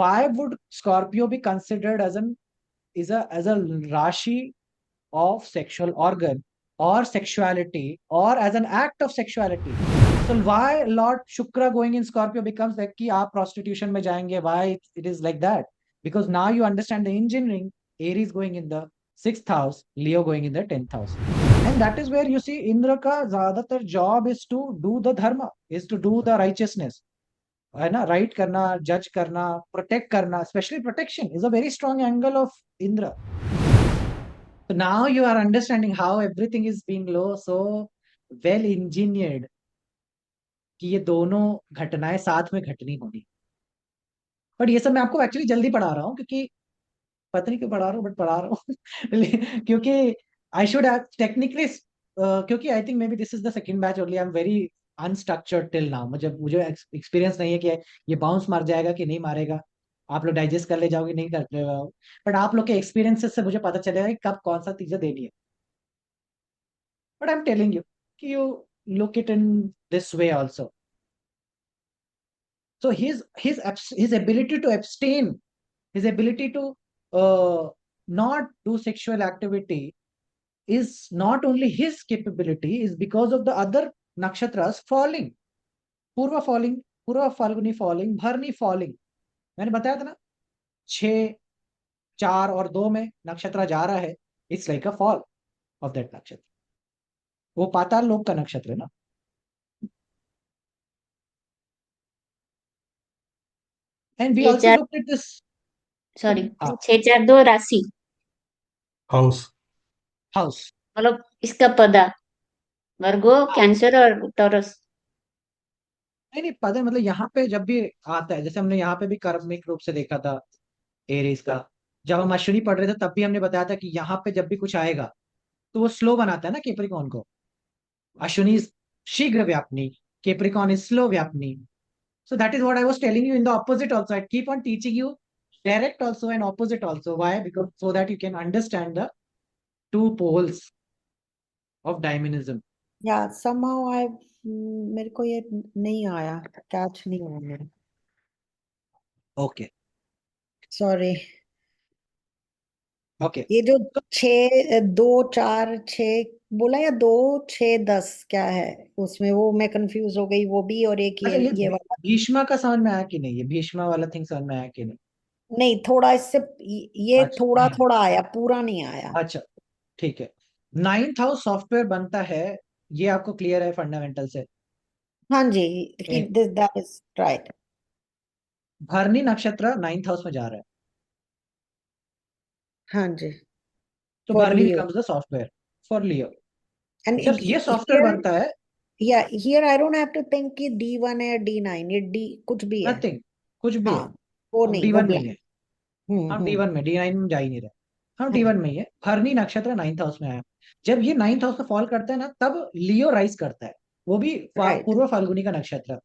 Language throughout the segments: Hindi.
why would Scorpio be considered as as a Rashi of sexual organ or sexuality or as an act of sexuality? So why Lord Shukra going in Scorpio becomes like कि आप prostitution में जाएंगे? Why it is like that? Because now you understand the engineering. Aries going in the 6th house, Leo going in the 10th house, and that is where you see Indra का ज्यादातर job is to do the dharma, is to do the righteousness, है ना, राइट करना, जज करना, प्रोटेक्ट करना. Specially protection is a very strong angle of Indra. So now you are understanding how everything is being so well engineered कि ये दोनों घटनाएं साथ में घटनी होगी. बट ये सब मैं आपको एक्चुअली जल्दी पढ़ा रहा हूँ क्योंकि पता नहीं क्यों पढ़ा रहा हूँ, बट पढ़ा रहा हूँ क्योंकि आई शुड हैव टेक्निकली, क्योंकि I think may be this is the second batch only. I am very unstructured till now. मुझे एक्सपीरियंस नहीं है कि ये बाउंस मार जाएगा कि नहीं मारेगा, आप लोग डाइजेस्ट कर ले जाओगे नहीं कर ले जाओगे, बट आप लोग के एक्सपीरियंसेस से मुझे पता चलेगा कि कब कौन सा चीजें देनी है. But I am telling you कि you look it in this way also. So his ability to abstain, his ability to not do sexual activity is not only his capability, is because of the other nakshatras falling. Purva falling, Purva Falguni falling, Bharni falling. मैंने बताया था ना, 6, 4 और 2 में नक्षत्र जा रहा है. It's like a fall of that नक्षत्र. वो पाताल लोक का नक्षत्र है ना. एंड वी छह आल्सो चार लुक्ड एट दिस. सॉरी हाँ, 6 4 2 राशि, हाउस। हाउस. मतलब इसका पदा वर्गो, कैंसर और टॉरस। नहीं नहीं, पता है, मतलब यहाँ पे जब भी आता है, जैसे हमने यहाँ पे भी कर्मिक रूप से देखा था एरीज का. जब हम अश्विनी पढ़ रहे थे तब भी हमने बताया था कि यहाँ पे जब भी कुछ आएगा तो वो स्लो बनाता है ना केप्रिकॉन को. अश्विनी इज शीघ्र व्यापनी, केप्रिकॉन इज स्लो व्यापनी. So that is what I was telling you in the opposite also. I keep on teaching you direct also and opposite also. Why? Because so that you can understand the two poles of dynamism. या somehow I मेरे को ये नहीं आया, कैच नहीं हुआ मेरा. Okay. सॉरी. Okay. ये जो 6 2 4 6 बोला या 2 6 10 क्या है उसमें, वो मैं कंफ्यूज हो गई. वो भी और एक अच्छा, ये वाला भीष्मा का समझ में आया कि नहीं? ये भीष्मा वाला थिंग समझ में आया कि नहीं? नहीं. थोड़ा इससे ये अच्छा, थोड़ा थोड़ा आया, पूरा नहीं आया. अच्छा, ठीक है. 9th हाउस सॉफ्टवेयर बनता है, ये आपको क्लियर है फंडामेंटल से. हाँ जी, दैट इज राइट. भरनी नक्षत्र 9th हाउस में जा रहा है, हाँ जी. तो for Bharani Leo. Becomes the software for Leo. And जब ये सॉफ्टवेयर बनता है, या here I don't have to think कि D1 है D9, ये डी कुछ भी है. नथिंग, कुछ भी है. हाँ, वो हम नहीं, वो D1 में ही ब्लैंक. है. हम D1 में, D9 में जा ही नहीं रहे. हम हाँ. D1 में ही है. भरनी नक्षत्र 9th हाउस में आया. जब ये 9th हाउस में फॉल करता है ना, तब लियो राइज करता है. वो भी राइट. पूर्व फाल्गुनी का नक्षत्र,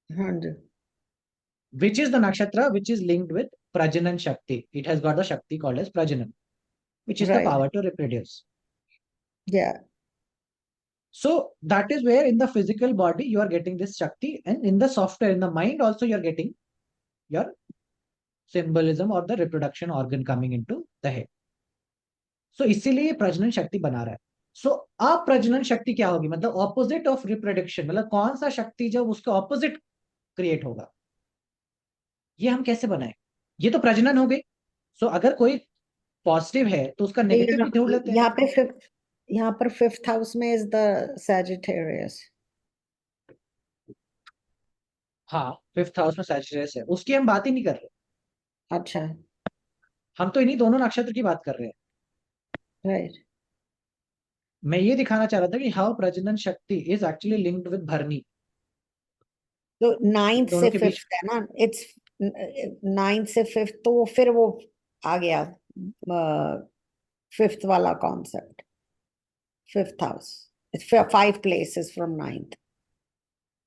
हाँ जी. which is the nakshatra which is linked with Prajanan Shakti. It has got the Shakti called as Prajanan, which is the right. power to reproduce. या. So that is where in the physical body you are getting this Shakti, and in the software, in the mind also you are getting your symbolism or the reproduction organ coming into the head. So इसीलिए प्रजनन शक्ति बना रहा है. सो अप्रजनन शक्ति क्या होगी? मतलब ऑपोजिट ऑफ रिप्रोडक्शन, मतलब कौन सा शक्ति जब उसका ऑपोजिट क्रिएट होगा, ये हम कैसे बनाए? ये तो प्रजनन हो गई. सो अगर कोई पॉजिटिव है तो उसका नेगेटिव भी ढूंढ लेते हैं. यहाँ पर 5th हाउस में इज द सैजिटेरियस. हाँ, 5th हाउस में सैजिटेरियस है, उसकी हम बात ही नहीं कर रहे. अच्छा. हम तो इन्हीं दोनों नक्षत्र की बात कर रहे हैं. राइट. मैं ये दिखाना चाह रहा था कि हाउ प्रजनन शक्ति इज एक्चुअली लिंक्ड विद भरनी. तो 9th दोनों से के बीच 5th है ना. इट्स 9th से 5th, तो फिर वो आ गया 5th वाला concept. 5th house, it's 5 places from 9th.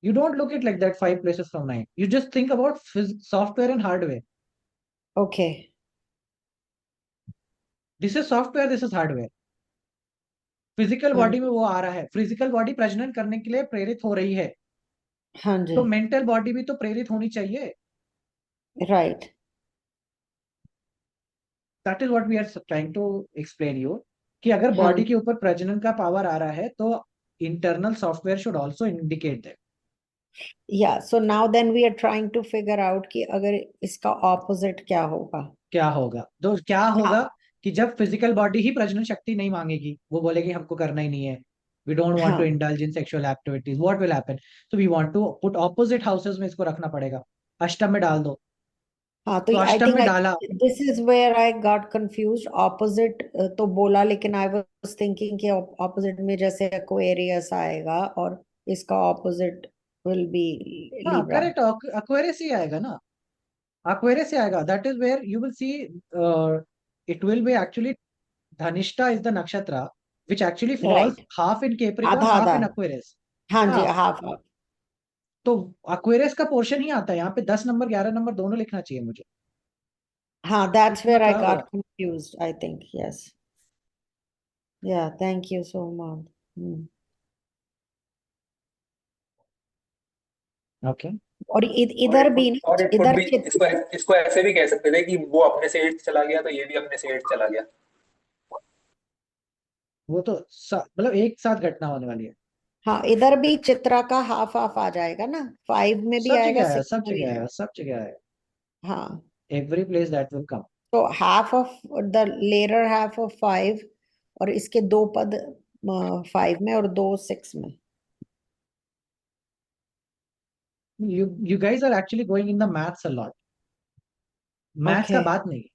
you don't look it like that, 5 places from 9. You just think about software and hardware. Okay. This is software, this is hardware. Physical हाँ. बॉडी में वो आ रहा है, फिजिकल बॉडी प्रजनन करने के लिए प्रेरित हो रही है, हाँ जी. तो मेंटल बॉडी भी तो प्रेरित होनी चाहिए. Right. That is what we are trying to explain you, कि अगर हाँ बॉडी के ऊपर प्रजनन का पावर आ रहा है तो internal software should also indicate that. या so now then we are trying to figure out कि अगर इसका ऑपोजिट क्या होगा। क्या होगा, तो क्या हाँ होगा कि जब फिजिकल बॉडी ही प्रजनन शक्ति नहीं मांगेगी, वो बोलेगी हमको करना ही नहीं है, वी डोंट वांट टू हाँ indulge in sexual activities, what will happen? So we want to put opposite houses में इसको रखना पड़ेगा, अष्टम में डाल दो। हाँ, तो तो आई अष्टम थिंक में आई डाला, this is where I got confused. Opposite तो बोला, लेकिन आई वाज थिंकिंग कि ऑपोजिट में जैसे एक्वेरियस आएगा और इसका ऑपोजिट विल बी हाँ लिब्रा। करेक्ट, अक्वेरियस ही आएगा ना, अक्वेरियस से आएगा, that is where you will see it will be actually Dhanishta is the nakshatra which actually falls right, half in Capricorn, आधा half आधा। in Aquarius। हाँ जी, हाँ, हाफ हाफ। तो Aquarius का पोर्शन ही आता है यहाँ पे, 10 नंबर 11 नंबर दोनों लिखना चाहिए मुझे, हाँ, दैट्स इतना वेयर आई था गॉट हुआ। Confused I think. यस, या thank you so much. Okay, और और इधर इट भी और ना, इट कुड इधर भी, इसको ऐसे भी कह सकते थे कि वो अपने से 8 चला गया तो ये भी अपने से 8 चला गया। वो तो मतलब एक साथ घटना होने वाली है। हाँ, इधर भी चित्रा का हाफ हाफ आ जाएगा ना, 5 में भी सब आएगा, जगह आया, 6 सब में भी जगह आया, आएगा। सब जगह आया, हाँ, every place that will come. तो half of the layer half of 5, और इसके दो पद 5 में और दो 6 में। You guys are actually going in the maths a lot। Maths का ओके, बात नहीं है,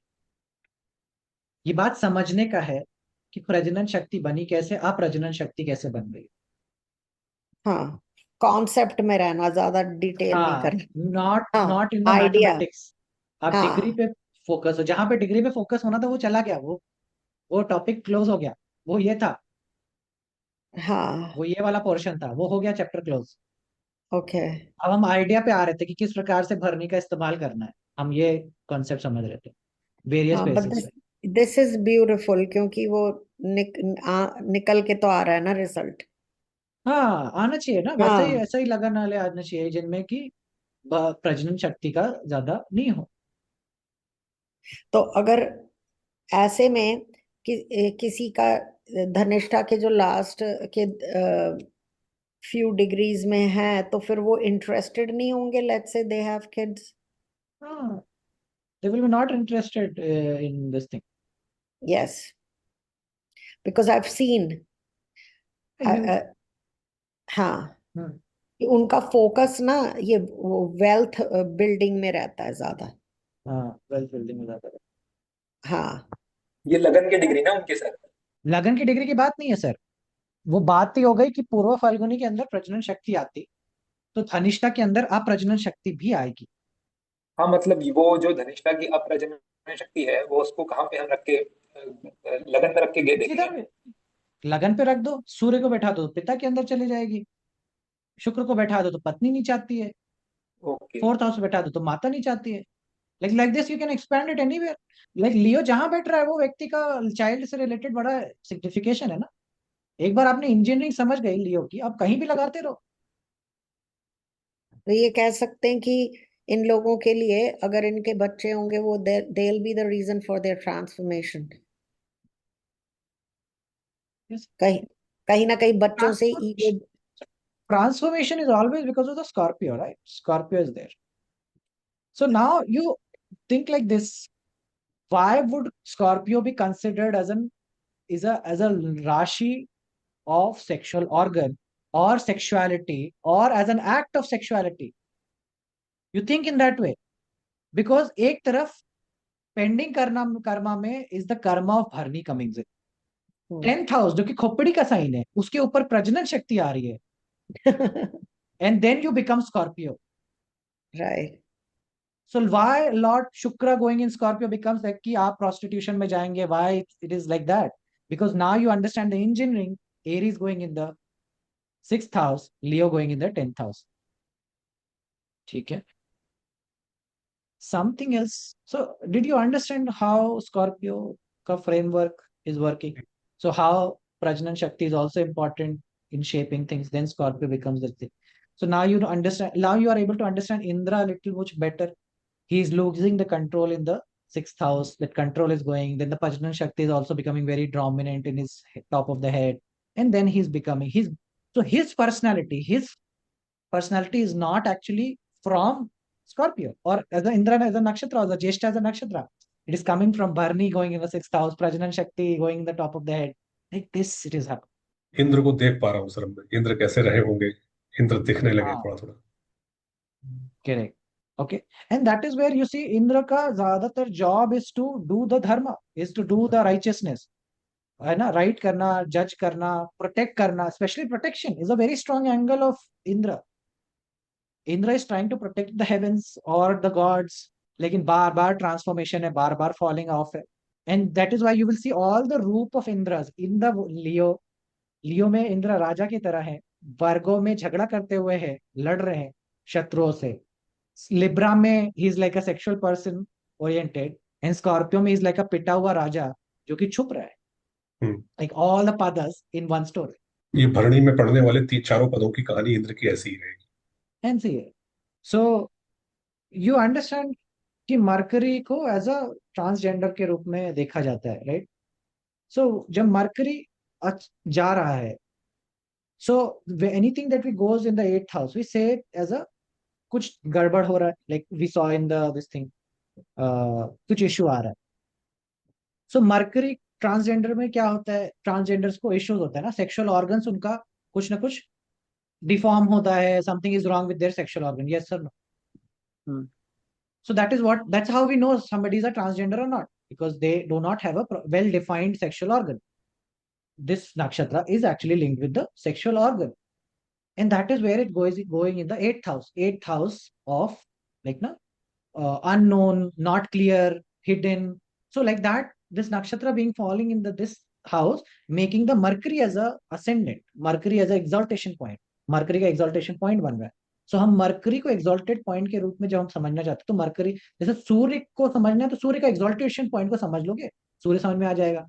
ये बात समझने का है कि प्रजनन शक्ति बनी कैसे, अप्रजनन शक्ति कैसे बन गई। हाँ, कॉन्सेप्ट में रहना, ज्यादा डिटेल नहीं हाँ, करना। नॉट हाँ, not in the idea. Mathematics. आप डिग्री हाँ पे फोकस हो, जहां पे डिग्री पे फोकस होना था वो चला गया, वो टॉपिक क्लोज हो गया, वो ये था, हाँ, वो ये वाला पोर्शन था, वो हो गया चैप्टर क्लोज। ओके। अब हम आइडिया पे आ रहे थे कि किस प्रकार से भरनी का इस्तेमाल करना है, हम ये कॉन्सेप्ट समझ रहे थे वेरियस हाँ, बट बेसिस दिस पे। दिस इज ब्यूटीफुल, क्योंकि वो निकल के तो आ रहा है ना रिजल्ट। हाँ आना चाहिए ना, वैसे ही हाँ, ऐसा ही लगन वाले आना चाहिए जिनमें कि प्रजनन शक्ति का ज्यादा नहीं हो। तो अगर ऐसे में किसी का धनिष्ठा के जो लास्ट के फ्यू डिग्रीज में है, तो फिर वो इंटरेस्टेड नहीं होंगे, let's say they have kids. हाँ, they will be not interested in this thing. Yes, because I have seen. You, हाँ, कि उनका फोकस ना, ये वेल्थ बिल्डिंग में रहता है ज्यादा। हाँ वेल बिल्डिंग में ज्यादा। हाँ ये लगन की डिग्री ना उनके सर। लगन की डिग्री की बात नहीं है सर, वो बात ही हो गई कि पूर्व फाल्गुनी के अंदर प्रजनन शक्ति आती तो धनिष्ठा के अंदर अप्रजनन शक्ति भी आएगी। हाँ मतलब वो जो धनिष्ठा की अप्रजनन शक्ति है वो उसको कहाँ पे हम रख के लगन पे रख के सीधा देखेंगे। लगन पे रख दो, सूर्य को बैठा दो तो पिता के अंदर चली जाएगी, शुक्र को बैठा दो तो पत्नी नहीं चाहती है, ओके। फोर्थ हाउस बैठा दो तो माता नहीं चाहती है। Like this you can expand it anywhere. Like Leo जहां बैठ रहा है वो व्यक्ति का चाइल्ड से रिलेटेड बड़ा सिग्निफिकेशन है ना। एक बार आपने इंजीनियरिंग समझ गई लियो की, आप कहीं भी लगाते रहो। तो ये कह सकते हैं कि इन लोगों के लिए अगर इनके बच्चे होंगे, वो they will be the reason for their transformation. कहीं कहीं ना कहीं बच्चों से ego. Transformation is always because of the Scorpio, right? Scorpio is there. So now you think like this: why would Scorpio be considered as a Rashi of sexual organ or sexuality or as an act of sexuality? You think in that way because एक तरफ पेंडिंग कर्मा कर्मा में इज द कर्मा ऑफ भरनी कमिंग्स इन। 10th हाउस जो कि खोपड़ी का साइन है, उसके ऊपर प्रजनन शक्ति आ रही है, and then you become Scorpio. Right. So why Lord Shukra going in Scorpio becomes like कि आप prostitution में जाएंगे? Why it is like that? Because now you understand the engineering. Aries going in the 6th house, Leo going in the 10th house. ठीक है. Something else. So did you understand how Scorpio का framework is working? So how Prajnan Shakti is also important in shaping things. Then Scorpio becomes the thing. So now you understand. Now you are able to understand Indra a little much better. He is losing the control in the sixth house, that control is going. Then the Pajnan Shakti is also becoming very dominant in his top of the head. And then he's becoming so his personality is not actually from Scorpio or as a Indra as a nakshatra or the Jeshta as a nakshatra. It is coming from Bharni going in the sixth house, Prajnan Shakti going in the top of the head. Like this, it is happening. Indra को देख पा रहा हूँ सर मैं, इंद्र कैसे रहे होंगे, इंद्र दिखने लगे हाँ, थोड़ा थोड़ा। correct. Okay. And that is where you see Indra ka zyadatar job is to do the dharma, is to do the righteousness. है ना, right करना, judge करना, protect करना, especially protection is a very strong angle of Indra. Indra is trying to protect the heavens or the gods, लेकिन बार बार ट्रांसफॉर्मेशन है, बार बार फॉलिंग ऑफ है. And that is why you will see all the रूप ऑफ इंद्रस इन द लियो में इंद्र राजा की तरह है, वर्गो में झगड़ा करते हुए है, लड़ रहे हैं शत्रुओं से. लिब्रा में ही is like a sexual person oriented, and Scorpio में इज लाइक अ पिटा हुआ राजा जो कि छुप रहा है. लाइक ऑल द पदस इन वन स्टोरी. ये भरणी में पढ़ने वाले तीन चारों पदों की कहानी इंद्र की ऐसी ही रहेगी। And see so you understand कि मरकरी को एज अ ट्रांसजेंडर के रूप में देखा जाता है, राइट? सो जब मरकरी जा रहा है, so anything that we goes in the 8th house we say as a कुछ गड़बड़ हो रहा है, like we saw in the this thing, कुछ इशू आ रहा है. सो मरकरी ट्रांसजेंडर में क्या होता है, ट्रांसजेंडर्स को इश्यूज होता है ना, सेक्सुअल ऑर्गन्स उनका कुछ ना कुछ डिफॉर्म होता है, something is wrong with their sexual organ. Yes sir, no? So that's how we know somebody is a transgender or not, because they do not have a well-defined sexual organ. This nakshatra is actually linked with the sexual organ, and that is where it goes going in the 8th house. 8th house of like unknown, not clear, hidden. So like that, this nakshatra being falling in this house, making the Mercury as a ascendant, Mercury as a exaltation point. Mercury का exaltation point बन रहा है. सो हम मरकरी को एक्सॉल्टेड पॉइंट के रूप में जब हम समझना चाहते हैं, तो मरकरी जैसे सूर्य को समझना है तो सूर्य का एक्सॉल्टेशन पॉइंट को समझ लोगे, सूर्य समझ में आ जाएगा.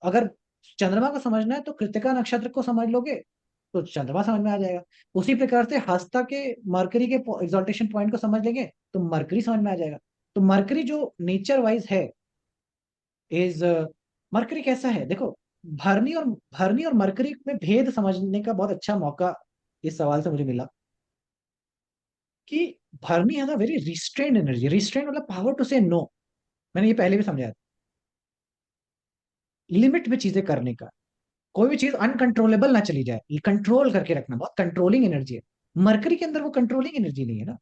अगर चंद्रमा को समझना है तो कृतिका नक्षत्र को समझ लोगे तो चंद्रमा समझ में आ जाएगा. उसी प्रकार से हस्ता के मरकरी के एक्सॉल्टेशन पॉइंट को समझ लेंगे तो मरकरी समझ में आ जाएगा. तो मरकरी जो नेचर वाइज है इज मरकरी कैसा है, देखो भरनी और मरकरी में भेद समझने का बहुत अच्छा मौका इस सवाल से मुझे मिला कि भरनी has a very restrained energy. Restrained मतलब पावर टू से नो. मैंने ये पहले भी समझाया, लिमिट में चीजें करने का, कोई भी चीज अनकंट्रोलेबल ना चली जाए, कंट्रोल करके रखना, बहुत कंट्रोलिंग एनर्जी है. मरकरी के अंदर वो कंट्रोलिंग एनर्जी नहीं है ना.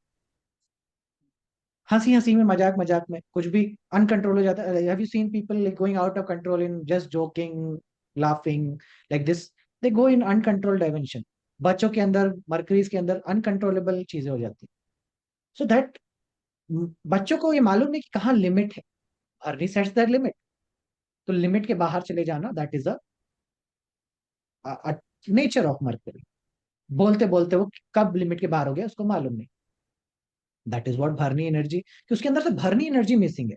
हंसी हंसी में, मजाक मजाक में कुछ भी अनकंट्रोल हो जाता है. Have you seen people going out of control in just joking, laughing like this, they go in uncontrolled dimension. बच्चों के अंदर, मरकरीज के अंदर अनकंट्रोलेबल चीजें हो जाती है. सो दैट बच्चों को ये मालूम नहीं कि कहाँ लिमिट है. Early sets that limit. तो लिमिट के बाहर चले जाना, that is a nature of mercury. बोलते बोलते वो कब लिमिट के बाहर हो गया उसको मालूम नहीं. दैट इज व्हाट भरनी एनर्जी, कि उसके अंदर से भरनी एनर्जी मिसिंग है.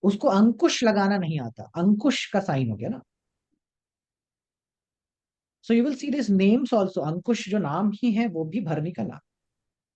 उसको अंकुश लगाना नहीं आता, अंकुश का साइन हो गया ना. So you will see this names also, Ankush जो नाम ही है वो भी भरनी का नाम.